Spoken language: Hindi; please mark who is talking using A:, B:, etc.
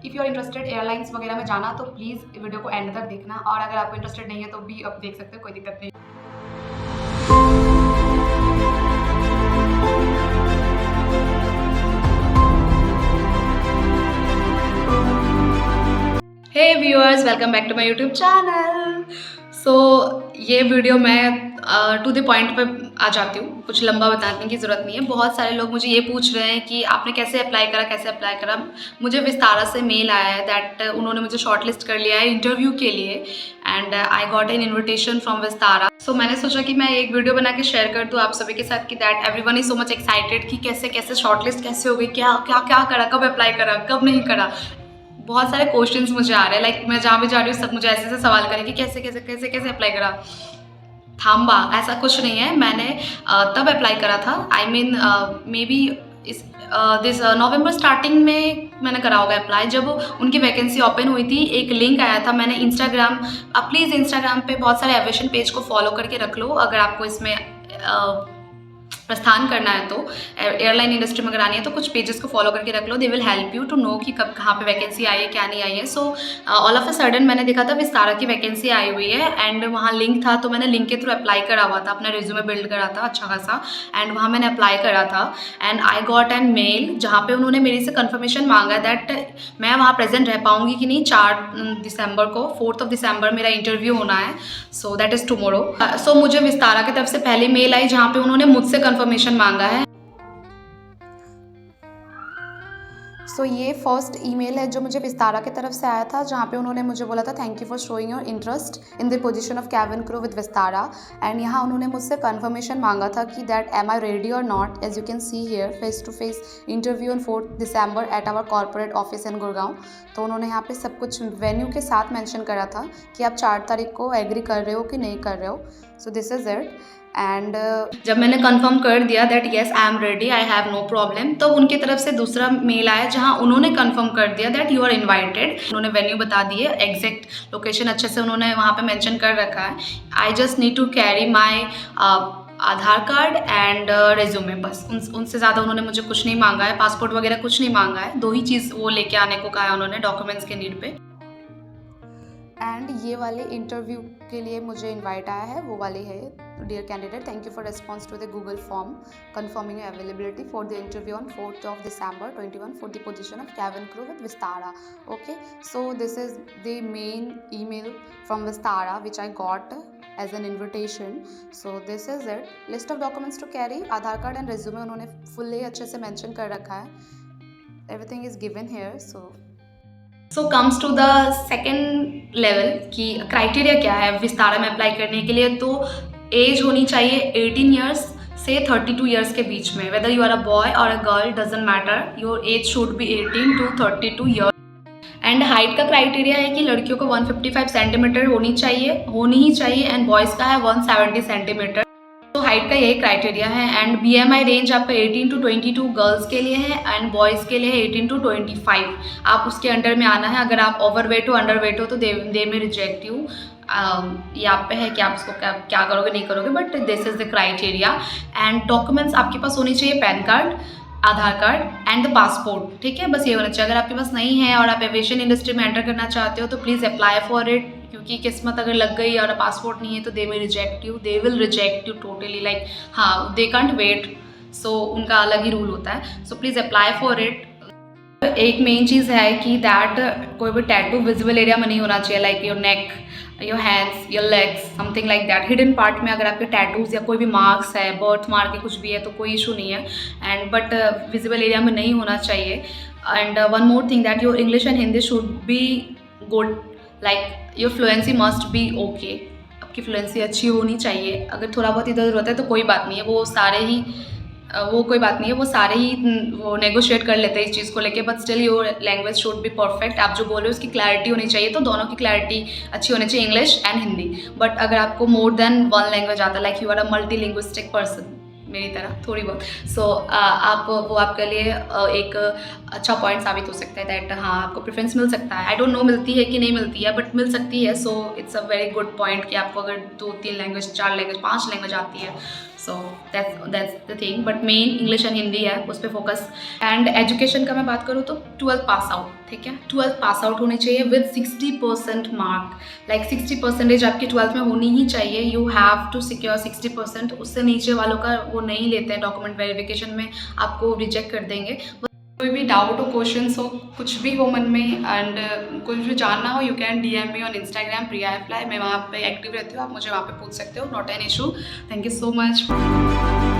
A: If you are interested airlines वगैरह में जाना तो प्लीज़ वीडियो को एंड तक देखना, और अगर आपको इंटरेस्टेड नहीं है तो भी आप देख सकते हो, कोई दिक्कत नहीं। Hey viewers, welcome back to my YouTube channel. So ये वीडियो मैं टू द पॉइंट पे आ जाती हूँ, कुछ लंबा बताने की ज़रूरत नहीं है। बहुत सारे लोग मुझे ये पूछ रहे हैं कि आपने कैसे अप्लाई करा। मुझे विस्तारा से मेल आया है दैट उन्होंने मुझे शॉर्टलिस्ट कर लिया है इंटरव्यू के लिए, and I got an invitation from Vistara. So मैंने सोचा कि मैं एक वीडियो बना के शेयर कर दूँ आप सभी के साथ कि that everyone is so much excited कि कैसे शॉर्टलिस्ट कैसे हो गई, क्या करा, कब अप्लाई करा, कब नहीं करा। बहुत सारे क्वेश्चंस मुझे आ रहे हैं, लाइक मैं जहाँ भी जा रही हूँ सब मुझे ऐसे सवाल करें कि कैसे अप्लाई करा। थाम्बा, ऐसा कुछ नहीं है। मैंने तब अप्लाई करा था, आई मीन मे बी इस दिस नवंबर स्टार्टिंग में मैंने करा होगा अप्लाई, जब उनकी वैकेंसी ओपन हुई थी। एक लिंक आया था, मैंने इंस्टाग्राम, प्लीज़ इंस्टाग्राम पे बहुत सारे एविएशन पेज को फॉलो करके रख लो अगर आपको इसमें प्रस्थान करना है तो, एयरलाइन इंडस्ट्री में अगर आनी है तो कुछ पेजेस को फॉलो करके रख लो। They will help you to know कि कब कहाँ पे वैकेंसी आई है, क्या नहीं आई है। So all of a sudden मैंने देखा था विस्तारा की वैकेंसी आई हुई है, एंड वहाँ लिंक था, तो मैंने लिंक के थ्रू अप्लाई करा हुआ था, अपना रिज्यूमे बिल्ड करा था अच्छा खासा, एंड वहाँ मैंने अप्लाई करा था। And I got an mail जहाँ पे उन्होंने मेरे से कन्फर्मेशन मांगा दैट मैं वहाँ प्रेजेंट रह पाऊँगी कि नहीं। 4 दिसंबर को, 4 दिसंबर मेरा इंटरव्यू होना है, सो दैट इज़ टुमारो। सो मुझे विस्तारा की तरफ से पहले मेल आई जहाँ पे उन्होंने मुझसे कन्फर्मेशन मांगा है। सो ये फर्स्ट ईमेल है जो मुझे विस्तारा की तरफ से आया था, जहाँ पे उन्होंने मुझे बोला था thank you for showing your interest in the position of cabin crew with Vistara. And यहाँ उन्होंने मुझसे कन्फर्मेशन मांगा था कि दैट एम आई रेडी और not, as you can see here, face to face interview on 4 December at our corporate office in Gurgaon. तो उन्होंने यहाँ पे सब कुछ वेन्यू के साथ मेंशन करा था कि आप 4 तारीख को एग्री कर रहे हो कि नहीं कर रहे हो। So this is it. And जब मैंने कंफर्म कर दिया that yes I am ready, I have no problem, तो उनकी तरफ से दूसरा मेल आया जहां उन्होंने कंफर्म कर दिया दैट यू आर इनवाइटेड। उन्होंने वेन्यू बता दिए, एग्जैक्ट लोकेशन अच्छे से उन्होंने वहाँ पे मेंशन कर रखा है। I just need to carry my Aadhaar card and resume, बस उनसे ज़्यादा उन्होंने मुझे कुछ नहीं मांगा है, पासपोर्ट वगैरह कुछ नहीं मांगा है। 2 ही चीज़ वो लेके आने को कहा है उन्होंने डॉक्यूमेंट्स के नीड पे। एंड ये वाले इंटरव्यू के लिए मुझे इनवाइट आया है, वो वाले है, dear candidate thank you for response to the Google form confirming availability for the interview on 4 December 21 for the position of cabin crew with Vistara. Okay, so this is the main email from Vistara which I got as an invitation. So this is it. List of documents to carry, Aadhaar card and resume उन्होंने फुल्ली अच्छे से मेंशन कर रखा है, everything is given here. So comes to the second level कि क्राइटेरिया क्या है विस्तारा में अप्लाई करने के लिए। तो एज होनी चाहिए 18 ईयर्स से 32 ईयर्स के बीच में, whether you are a boy और a girl doesn't matter, your age should be 18 to 32 years. And height का क्राइटेरिया है कि लड़कियों को 155 सेंटीमीटर होनी ही चाहिए, एंड बॉयज़ का है 170 सेंटीमीटर। तो हाइट का यही क्राइटेरिया है। एंड BMI रेंज आपका 18 to 22 गर्ल्स के लिए है, एंड बॉयज़ के लिए है 18 to 25। आप उसके अंडर में आना है। अगर आप ओवरवेट हो, अंडरवेट हो तो दे में रिजेक्ट यू। ये आप पे है कि आप उसको क्या करोगे नहीं करोगे, but this is the criteria. And documents आपके पास होनी चाहिए pan card, Aadhaar card and the passport, ठीक है, बस ये होना चाहिए। अगर आपके पास नहीं है और आप एविएशन इंडस्ट्री में एंटर करना चाहते हो तो प्लीज़ अप्लाई फॉर इट, क्योंकि किस्मत अगर लग गई और पासपोर्ट नहीं है तो they will reject you totally, like हाँ, दे कांट वेट। सो उनका अलग ही रूल होता है। So please apply for it. एक मेन चीज़ है कि दैट कोई भी टैटू विजिबल एरिया में नहीं होना चाहिए, like your neck, your hands, your legs, something like that. Hidden part में अगर आपके टैटूज़ या कोई भी मार्क्स है, बर्थ मार्क के कुछ भी है तो कोई इशू नहीं है, एंड बट विजिबल एरिया में नहीं होना चाहिए। And one more thing that your English and Hindi should be good, like your fluency must be okay. आपकी फ्लुएंसी अच्छी होनी चाहिए। अगर थोड़ा बहुत इधर उधर होता है तो कोई बात नहीं है, वो सारे ही वो नेगोशिएट कर लेते हैं इस चीज़ को लेके, but still your language should be perfect. आप जो बोल रहे हो उसकी क्लैरिटी होनी चाहिए, तो दोनों की क्लैरिटी अच्छी होनी चाहिए, इंग्लिश एंड हिंदी। बट अगर आपको मोर देन 1 लैंग्वेज आता है, like you are a multi linguistic person मेरी तरह थोड़ी बहुत, सो वो आपके लिए एक अच्छा पॉइंट साबित हो सकता है दैट हाँ आपको प्रेफरेंस मिल सकता है। आई डोंट नो मिलती है कि नहीं मिलती है, बट मिल सकती है। So it's a very good point कि आपको अगर 2-3 लैंग्वेज, 4 लैंग्वेज, 5 लैंग्वेज आती है so that's the thing, but main English and Hindi है, उस पर फोकस। एंड एजुकेशन का मैं बात करूँ तो 12th पास आउट, ठीक है, 12th पास आउट होनी चाहिए विद 60% मार्क, लाइक 60% आपकी 12th में होनी ही चाहिए। यू हैव टू सिक्योर 60%, उससे नीचे वालों का वो नहीं लेते हैं, डॉक्यूमेंट वेरिफिकेशन में आपको रिजेक्ट कर देंगे। कोई भी डाउट हो, क्वेश्चंस हो, कुछ भी हो मन में, एंड कुछ भी जानना हो, you can DM me on Instagram Priya apply, मैं वहाँ पे एक्टिव रहती हूँ, आप मुझे वहाँ पे पूछ सकते हो, not an issue. Thank you so much.